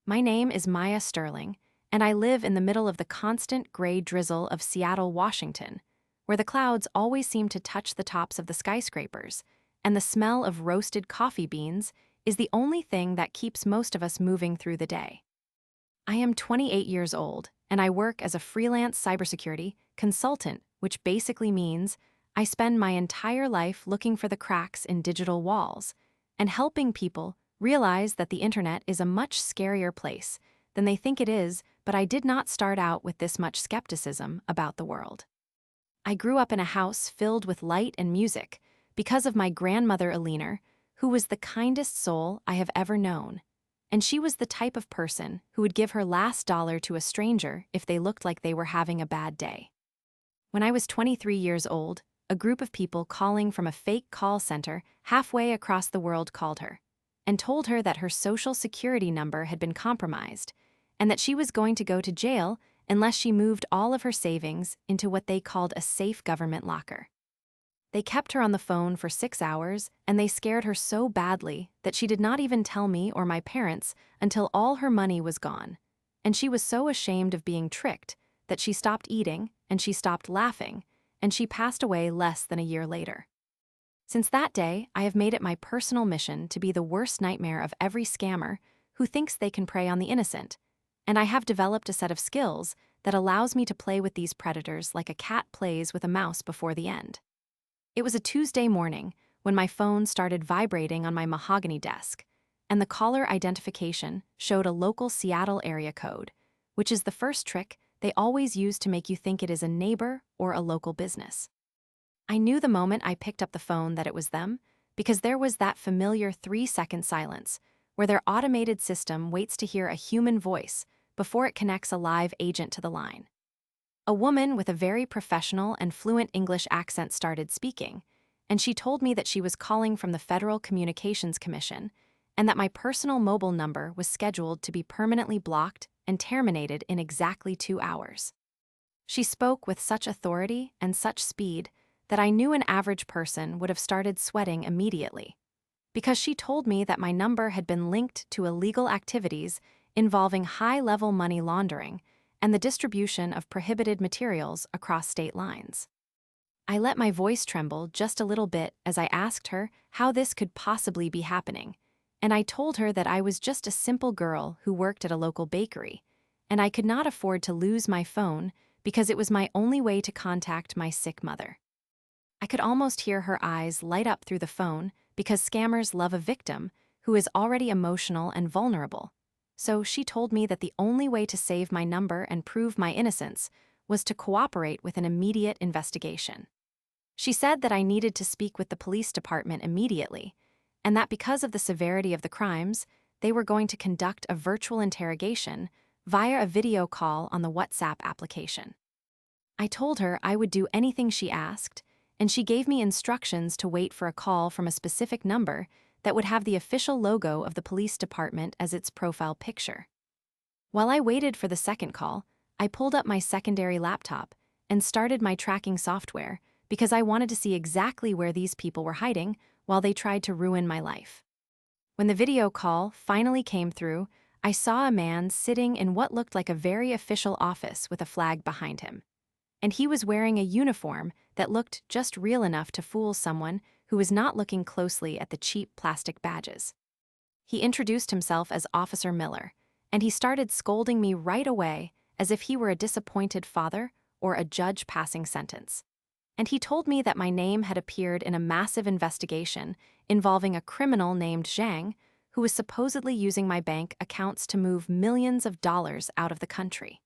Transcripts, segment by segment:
My name is Maya Sterling, and I live in the middle of the constant gray drizzle of Seattle, Washington, where the clouds always seem to touch the tops of the skyscrapers, and the smell of roasted coffee beans is the only thing that keeps most of us moving through the day. I am 28 years old, and I work as a freelance cybersecurity consultant, which basically means I spend my entire life looking for the cracks in digital walls and helping people realize that the internet is a much scarier place than they think it is, but I did not start out with this much skepticism about the world. I grew up in a house filled with light and music because of my grandmother Alina, who was the kindest soul I have ever known. And she was the type of person who would give her last dollar to a stranger if they looked like they were having a bad day. When I was 23 years old, a group of people calling from a fake call center halfway across the world called her and told her that her social security number had been compromised and that she was going to go to jail unless she moved all of her savings into what they called a safe government locker. They kept her on the phone for 6 hours, and they scared her so badly that she did not even tell me or my parents until all her money was gone. And she was so ashamed of being tricked that she stopped eating and she stopped laughing, and she passed away less than a year later. Since that day, I have made it my personal mission to be the worst nightmare of every scammer who thinks they can prey on the innocent, and I have developed a set of skills that allows me to play with these predators like a cat plays with a mouse before the end. It was a Tuesday morning when my phone started vibrating on my mahogany desk, and the caller identification showed a local Seattle area code, which is the first trick they always use to make you think it is a neighbor or a local business. I knew the moment I picked up the phone that it was them, because there was that familiar 3-second silence where their automated system waits to hear a human voice before it connects a live agent to the line. A woman with a very professional and fluent English accent started speaking, and she told me that she was calling from the Federal Communications Commission and that my personal mobile number was scheduled to be permanently blocked and terminated in exactly 2 hours. She spoke with such authority and such speed that I knew an average person would have started sweating immediately, because she told me that my number had been linked to illegal activities involving high-level money laundering and the distribution of prohibited materials across state lines. I let my voice tremble just a little bit as I asked her how this could possibly be happening, and I told her that I was just a simple girl who worked at a local bakery, and I could not afford to lose my phone because it was my only way to contact my sick mother. I could almost hear her eyes light up through the phone because scammers love a victim who is already emotional and vulnerable. So she told me that the only way to save my number and prove my innocence was to cooperate with an immediate investigation. She said that I needed to speak with the police department immediately, and that because of the severity of the crimes, they were going to conduct a virtual interrogation via a video call on the WhatsApp application. I told her I would do anything she asked, and she gave me instructions to wait for a call from a specific number that would have the official logo of the police department as its profile picture. While I waited for the second call, I pulled up my secondary laptop and started my tracking software because I wanted to see exactly where these people were hiding while they tried to ruin my life. When the video call finally came through, I saw a man sitting in what looked like a very official office with a flag behind him. And he was wearing a uniform that looked just real enough to fool someone who was not looking closely at the cheap plastic badges. He introduced himself as Officer Miller, and he started scolding me right away as if he were a disappointed father or a judge passing sentence. And he told me that my name had appeared in a massive investigation involving a criminal named Zhang who was supposedly using my bank accounts to move millions of dollars out of the country.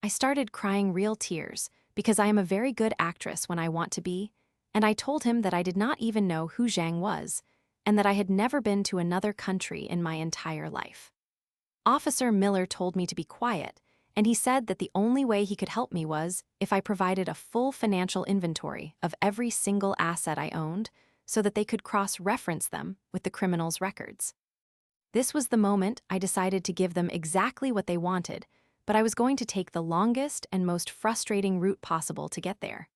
I started crying real tears because I am a very good actress when I want to be, and I told him that I did not even know who Zhang was and that I had never been to another country in my entire life. Officer Miller told me to be quiet, and he said that the only way he could help me was if I provided a full financial inventory of every single asset I owned so that they could cross-reference them with the criminals' records. This was the moment I decided to give them exactly what they wanted, but I was going to take the longest and most frustrating route possible to get there.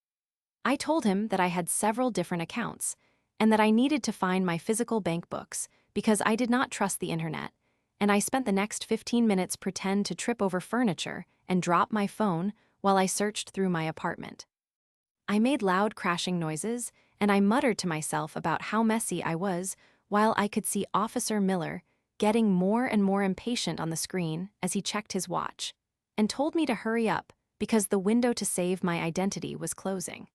I told him that I had several different accounts, and that I needed to find my physical bank books because I did not trust the internet, and I spent the next 15 minutes pretend to trip over furniture and drop my phone while I searched through my apartment. I made loud crashing noises, and I muttered to myself about how messy I was while I could see Officer Miller getting more and more impatient on the screen as he checked his watch, and told me to hurry up because the window to save my identity was closing.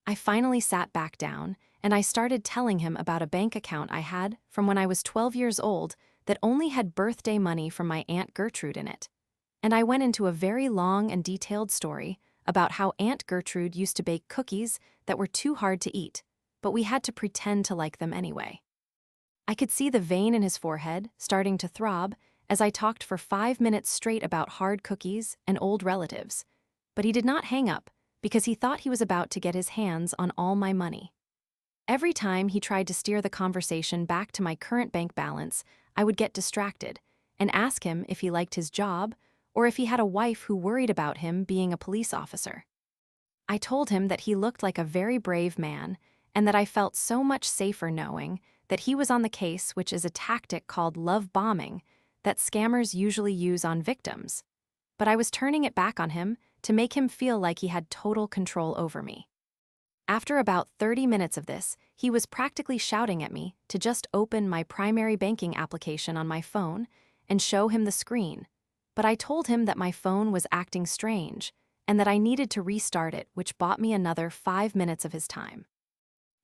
I finally sat back down, and I started telling him about a bank account I had from when I was 12 years old that only had birthday money from my Aunt Gertrude in it. And I went into a very long and detailed story about how Aunt Gertrude used to bake cookies that were too hard to eat, but we had to pretend to like them anyway. I could see the vein in his forehead starting to throb as I talked for 5 minutes straight about hard cookies and old relatives, but he did not hang up because he thought he was about to get his hands on all my money. Every time he tried to steer the conversation back to my current bank balance, I would get distracted and ask him if he liked his job or if he had a wife who worried about him being a police officer. I told him that he looked like a very brave man and that I felt so much safer knowing that he was on the case, which is a tactic called love bombing that scammers usually use on victims. But I was turning it back on him to make him feel like he had total control over me. After about 30 minutes of this, he was practically shouting at me to just open my primary banking application on my phone and show him the screen. But I told him that my phone was acting strange and that I needed to restart it, which bought me another 5 minutes of his time.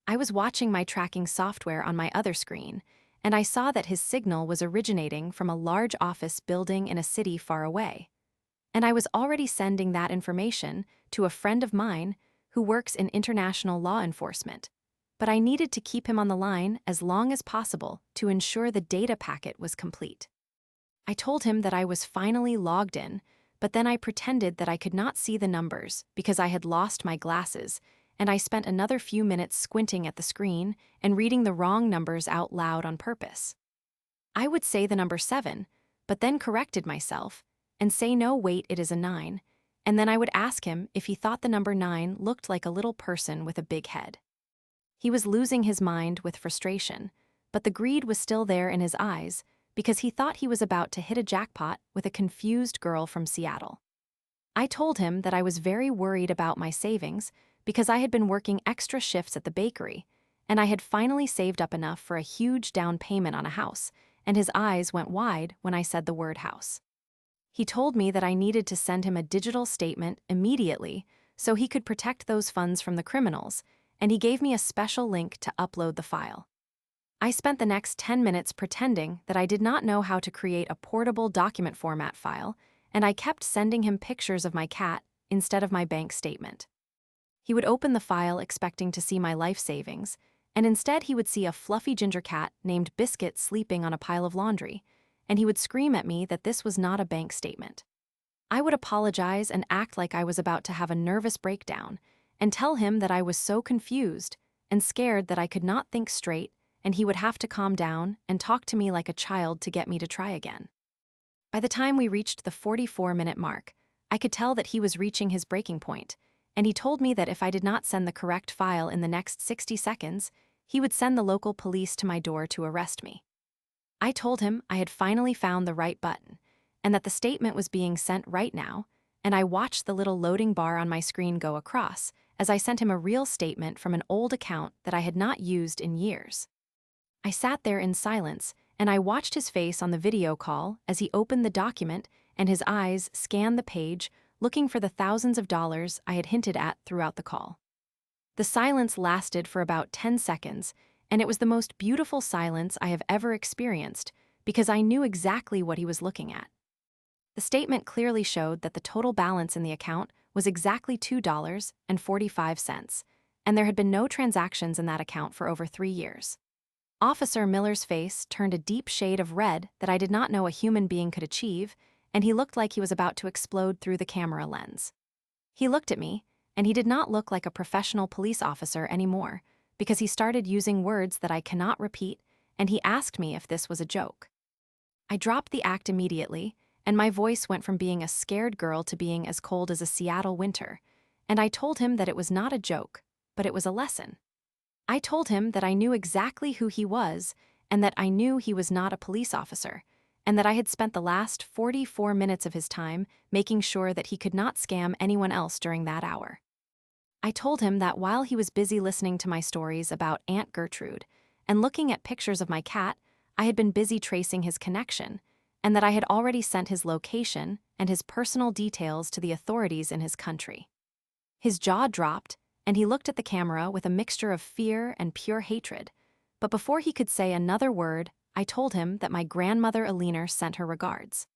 I was watching my tracking software on my other screen, and I saw that his signal was originating from a large office building in a city far away. And I was already sending that information to a friend of mine who works in international law enforcement. But I needed to keep him on the line as long as possible to ensure the data packet was complete. I told him that I was finally logged in, but then I pretended that I could not see the numbers because I had lost my glasses, and I spent another few minutes squinting at the screen and reading the wrong numbers out loud on purpose. I would say the number 7, but then corrected myself and say no, wait, it is a 9, and then I would ask him if he thought the number 9 looked like a little person with a big head. He was losing his mind with frustration, but the greed was still there in his eyes because he thought he was about to hit a jackpot with a confused girl from Seattle. I told him that I was very worried about my savings because I had been working extra shifts at the bakery, and I had finally saved up enough for a huge down payment on a house, and his eyes went wide when I said the word house. He told me that I needed to send him a digital statement immediately so he could protect those funds from the criminals, and he gave me a special link to upload the file. I spent the next 10 minutes pretending that I did not know how to create a portable document format file, and I kept sending him pictures of my cat instead of my bank statement. He would open the file expecting to see my life savings, and instead he would see a fluffy ginger cat named Biscuit sleeping on a pile of laundry, and he would scream at me that this was not a bank statement. I would apologize and act like I was about to have a nervous breakdown, and tell him that I was so confused and scared that I could not think straight, and he would have to calm down and talk to me like a child to get me to try again. By the time we reached the 44-minute mark, I could tell that he was reaching his breaking point, and he told me that if I did not send the correct file in the next 60 seconds, he would send the local police to my door to arrest me. I told him I had finally found the right button, and that the statement was being sent right now, and I watched the little loading bar on my screen go across as I sent him a real statement from an old account that I had not used in years. I sat there in silence, and I watched his face on the video call as he opened the document and his eyes scanned the page, looking for the thousands of dollars I had hinted at throughout the call. The silence lasted for about 10 seconds, and it was the most beautiful silence I have ever experienced because I knew exactly what he was looking at. The statement clearly showed that the total balance in the account was exactly $2.45, and there had been no transactions in that account for over 3 years. Officer Miller's face turned a deep shade of red that I did not know a human being could achieve, and he looked like he was about to explode through the camera lens. He looked at me, and he did not look like a professional police officer anymore, because he started using words that I cannot repeat, and he asked me if this was a joke. I dropped the act immediately, and my voice went from being a scared girl to being as cold as a Seattle winter, and I told him that it was not a joke, but it was a lesson. I told him that I knew exactly who he was and that I knew he was not a police officer, and that I had spent the last 44 minutes of his time making sure that he could not scam anyone else during that hour. I told him that while he was busy listening to my stories about Aunt Gertrude and looking at pictures of my cat, I had been busy tracing his connection, and that I had already sent his location and his personal details to the authorities in his country. His jaw dropped, and he looked at the camera with a mixture of fear and pure hatred. But before he could say another word, I told him that my grandmother Aliner sent her regards.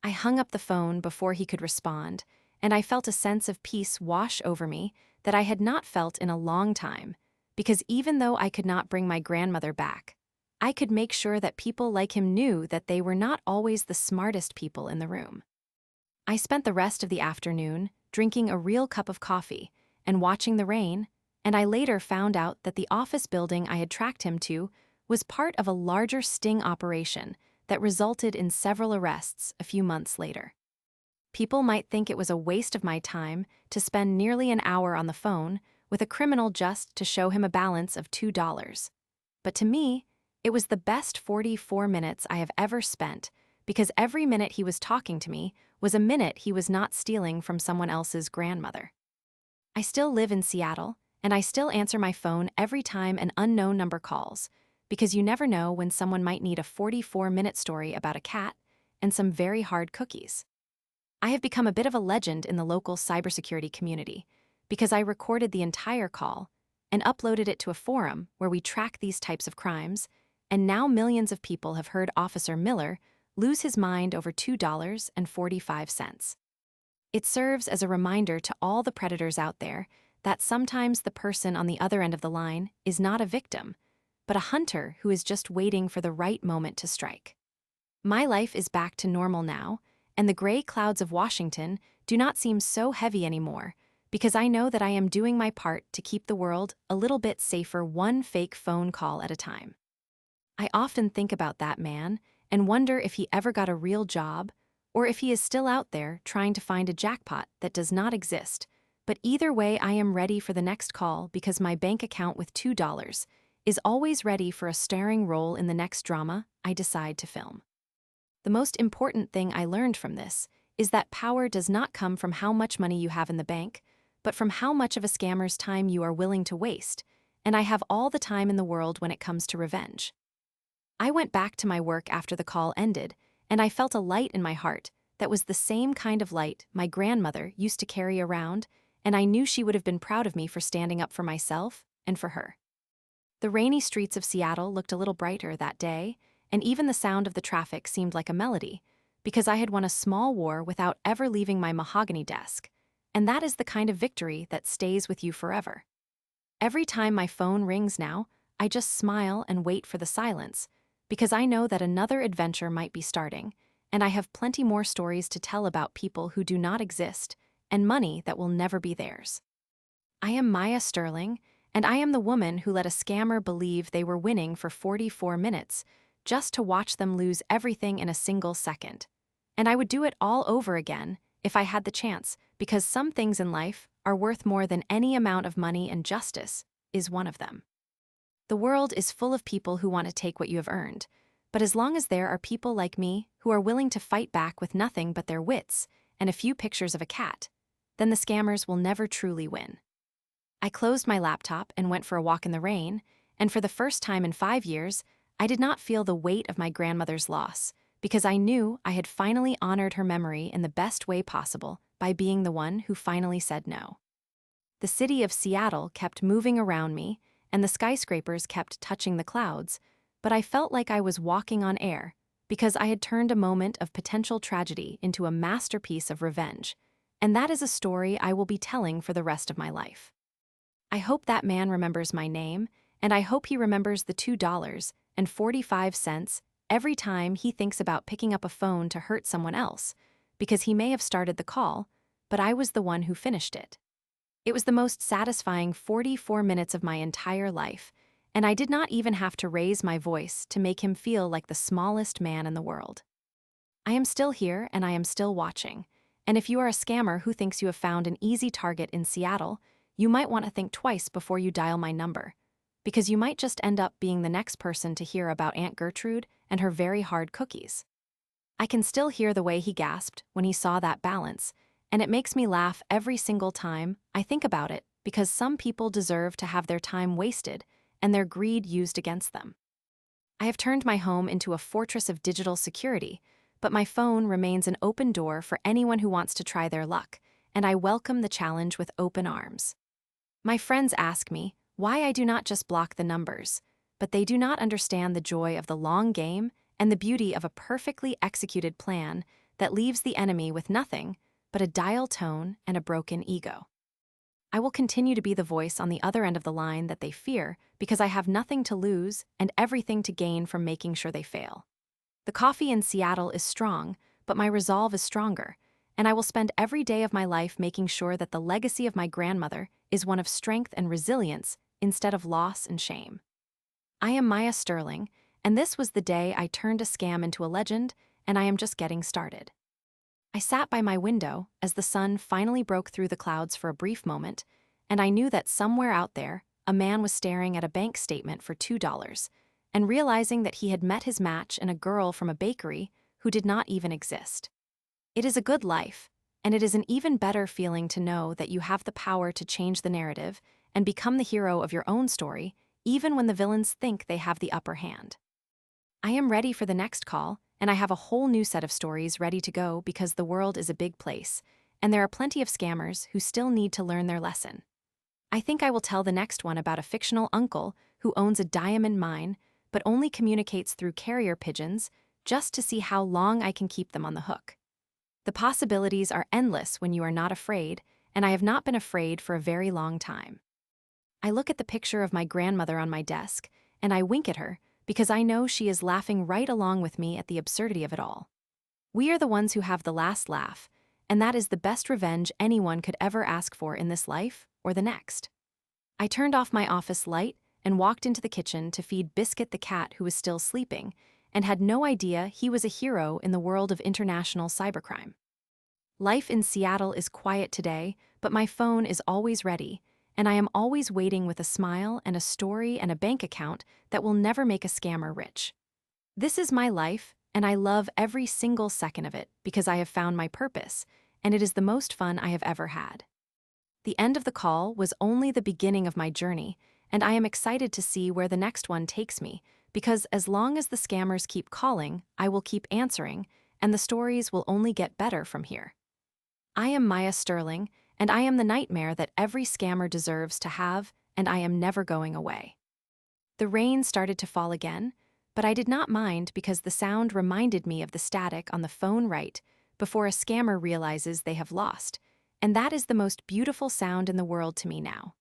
I hung up the phone before he could respond, and I felt a sense of peace wash over me that I had not felt in a long time, because even though I could not bring my grandmother back, I could make sure that people like him knew that they were not always the smartest people in the room. I spent the rest of the afternoon drinking a real cup of coffee and watching the rain, and I later found out that the office building I had tracked him to was part of a larger sting operation that resulted in several arrests a few months later. People might think it was a waste of my time to spend nearly an hour on the phone with a criminal just to show him a balance of $2. But to me, it was the best 44 minutes I have ever spent, because every minute he was talking to me was a minute he was not stealing from someone else's grandmother. I still live in Seattle, and I still answer my phone every time an unknown number calls, because you never know when someone might need a 44-minute story about a cat and some very hard cookies. I have become a bit of a legend in the local cybersecurity community because I recorded the entire call and uploaded it to a forum where we track these types of crimes, and now millions of people have heard Officer Miller lose his mind over $2.45. It serves as a reminder to all the predators out there that sometimes the person on the other end of the line is not a victim, but a hunter who is just waiting for the right moment to strike. My life is back to normal now, and the gray clouds of Washington do not seem so heavy anymore, because I know that I am doing my part to keep the world a little bit safer, one fake phone call at a time. I often think about that man and wonder if he ever got a real job, or if he is still out there trying to find a jackpot that does not exist. But either way, I am ready for the next call because my bank account with $2 is always ready for a starring role in the next drama I decide to film. The most important thing I learned from this is that power does not come from how much money you have in the bank, but from how much of a scammer's time you are willing to waste, and I have all the time in the world when it comes to revenge. I went back to my work after the call ended, and I felt a light in my heart that was the same kind of light my grandmother used to carry around, and I knew she would have been proud of me for standing up for myself and for her. The rainy streets of Seattle looked a little brighter that day, and even the sound of the traffic seemed like a melody, because I had won a small war without ever leaving my mahogany desk, and that is the kind of victory that stays with you forever. Every time my phone rings now, I just smile and wait for the silence, because I know that another adventure might be starting, and I have plenty more stories to tell about people who do not exist and money that will never be theirs. I am Maya Sterling, and I am the woman who let a scammer believe they were winning for 44 minutes just to watch them lose everything in a single second. And I would do it all over again if I had the chance, because some things in life are worth more than any amount of money, and justice is one of them. The world is full of people who want to take what you have earned, but as long as there are people like me who are willing to fight back with nothing but their wits and a few pictures of a cat, then the scammers will never truly win. I closed my laptop and went for a walk in the rain, and for the first time in 5 years, I did not feel the weight of my grandmother's loss, because I knew I had finally honored her memory in the best way possible by being the one who finally said no. The city of Seattle kept moving around me, and the skyscrapers kept touching the clouds, but I felt like I was walking on air, because I had turned a moment of potential tragedy into a masterpiece of revenge, and that is a story I will be telling for the rest of my life. I hope that man remembers my name, and I hope he remembers the $2.45 every time he thinks about picking up a phone to hurt someone else, because he may have started the call, but I was the one who finished it. It was the most satisfying 44 minutes of my entire life, and I did not even have to raise my voice to make him feel like the smallest man in the world. I am still here, and I am still watching, and if you are a scammer who thinks you have found an easy target in Seattle, you might want to think twice before you dial my number, because you might just end up being the next person to hear about Aunt Gertrude and her very hard cookies. I can still hear the way he gasped when he saw that balance, and it makes me laugh every single time I think about it because some people deserve to have their time wasted and their greed used against them. I have turned my home into a fortress of digital security, but my phone remains an open door for anyone who wants to try their luck, and I welcome the challenge with open arms. My friends ask me why I do not just block the numbers, but they do not understand the joy of the long game and the beauty of a perfectly executed plan that leaves the enemy with nothing but a dial tone and a broken ego. I will continue to be the voice on the other end of the line that they fear because I have nothing to lose and everything to gain from making sure they fail. The coffee in Seattle is strong, but my resolve is stronger, and I will spend every day of my life making sure that the legacy of my grandmother is one of strength and resilience instead of loss and shame. I am Maya Sterling, and this was the day I turned a scam into a legend, and I am just getting started. I sat by my window as the sun finally broke through the clouds for a brief moment, and I knew that somewhere out there, a man was staring at a bank statement for $2 and realizing that he had met his match in a girl from a bakery who did not even exist. It is a good life, and it is an even better feeling to know that you have the power to change the narrative and become the hero of your own story, even when the villains think they have the upper hand. I am ready for the next call, and I have a whole new set of stories ready to go because the world is a big place, and there are plenty of scammers who still need to learn their lesson. I think I will tell the next one about a fictional uncle who owns a diamond mine but only communicates through carrier pigeons just to see how long I can keep them on the hook. The possibilities are endless when you are not afraid, and I have not been afraid for a very long time. I look at the picture of my grandmother on my desk, and I wink at her because I know she is laughing right along with me at the absurdity of it all. We are the ones who have the last laugh, and that is the best revenge anyone could ever ask for in this life or the next. I turned off my office light and walked into the kitchen to feed Biscuit the cat who was still sleeping and had no idea he was a hero in the world of international cybercrime. Life in Seattle is quiet today, but my phone is always ready, and I am always waiting with a smile and a story and a bank account that will never make a scammer rich. This is my life, and I love every single second of it because I have found my purpose, and it is the most fun I have ever had. The end of the call was only the beginning of my journey, and I am excited to see where the next one takes me, because as long as the scammers keep calling, I will keep answering, and the stories will only get better from here. I am Maya Sterling, and I am the nightmare that every scammer deserves to have, and I am never going away. The rain started to fall again, but I did not mind because the sound reminded me of the static on the phone right before a scammer realizes they have lost, and that is the most beautiful sound in the world to me now.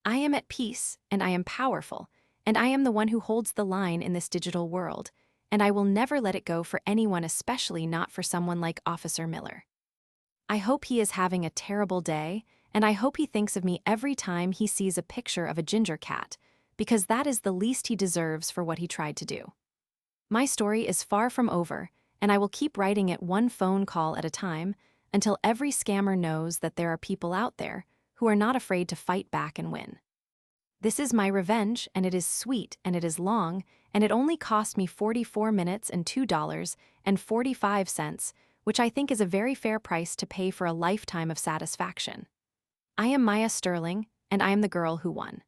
I am at peace, and I am powerful, and I am the one who holds the line in this digital world, and I will never let it go for anyone, especially not for someone like Officer Miller. I hope he is having a terrible day, and I hope he thinks of me every time he sees a picture of a ginger cat, because that is the least he deserves for what he tried to do. My story is far from over, and I will keep writing it one phone call at a time until every scammer knows that there are people out there who are not afraid to fight back and win. This is my revenge, and it is sweet, and it is long, and it only cost me 44 minutes and $2.45, which I think is a very fair price to pay for a lifetime of satisfaction. I am Maya Sterling, and I am the girl who won.